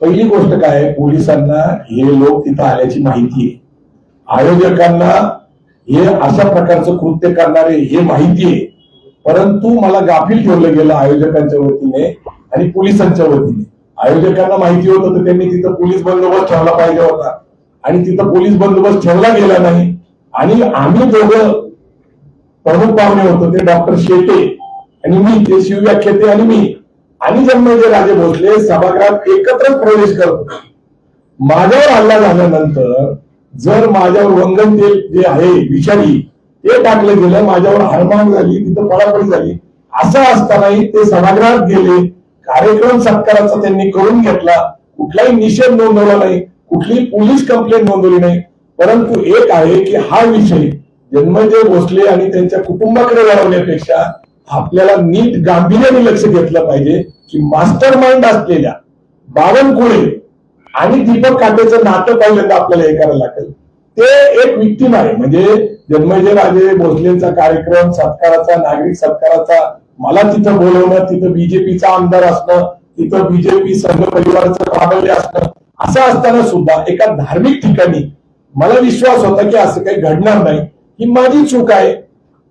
पहिली गोष्ट काय, पोलिसांना हे लोक तिथं आल्याची माहिती आहे, आयोजकांना हे अशा प्रकारचं कृत्य करणारे हे माहिती आहे, परंतु मला गाफील ठेवलं गेलं आयोजकांच्या वतीने आणि पोलिसांच्या वतीने. आयोजकांना माहिती होतं तर त्यांनी तिथं पोलीस बंदोबस्त ठेवला पाहिजे होता आणि तिथं पोलीस बंदोबस्त ठेवला गेला नाही. आणि आम्ही दोघं प्रमुख पाहुणे होतो, ते डॉक्टर शेटे आणि मी, ते शिवव्याख्याते आणि मी आणि जन्मेजय राजे भोसले सभागृहात एकत्र प्रवेश करतो. माझ्यावर हल्ला झाल्यानंतर जर माझ्यावर वंगण तेल जे आहे विषारी ते टाकलं गेलं, माझ्यावर हळमांग झाली, तिथं पळापळी झाली, असं असतानाही ते सभागृहात गेले, कार्यक्रम सत्काराचा त्यांनी करून घेतला, कुठलाही निषेध नोंदवला नाही, कुठलीही पोलीस कंप्लेंट नोंदवली नाही. परंतु एक आहे की हा विषय जन्मेजय भोसले आणि त्यांच्या कुटुंबाकडे वळवण्यापेक्षा आपल्याला नीट गांभीर्याने लक्ष घेतलं पाहिजे की मास्टर माइंड असलेल्या बावनकुळे आणि दीपक काटेचं नातं पहिल्यांदा आपल्याला हे करायला लागेल. ते एक विक्टीम आहे, म्हणजे जन्मेजय राजे भोसलेंचा कार्यक्रम सत्काराचा, नागरिक सत्काराचा, मला तिथं बोलवणं, तिथं बीजेपीचा आमदार असणं, तिथं बीजेपी संघ परिवाराचं प्राबल्य असणं, असं असताना सुद्धा एका धार्मिक ठिकाणी मला विश्वास होता की असं काही घडणार नाही, ही माझी चूक आहे.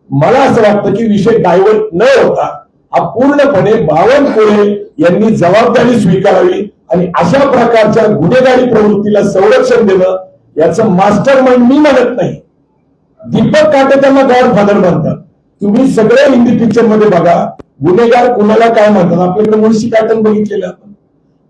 मला असं वाटतं की विषय डायव्हर्ट न होता हा पूर्णपणे बावनकुळे यांनी जबाबदारी स्वीकारावी आणि अशा प्रकारच्या गुन्हेगारी प्रवृत्तीला संरक्षण देणं याचं मास्टर माइंड मी म्हणत नाही. दीपक काटे त्यांना गॉडफादर म्हणतात. तुम्ही सगळे हिंदी पिक्चर मध्ये बघा, गुन्हेगार कुणाला काय म्हणतात, आपल्याकडे मुळशी पॅटर्न बघितलेलं आपण.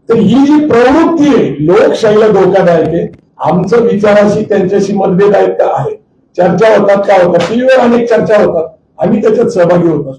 तर ही जी प्रवृत्ती आहे लोकशाहीला धोकादायक आहे. आमचं विचाराशी त्यांच्याशी मतभेद आहेत का आहे, चर्चा होतात का होतात, टीव्हीवर अनेक चर्चा होतात, आम्ही त्याच्यात सहभागी होत असतो.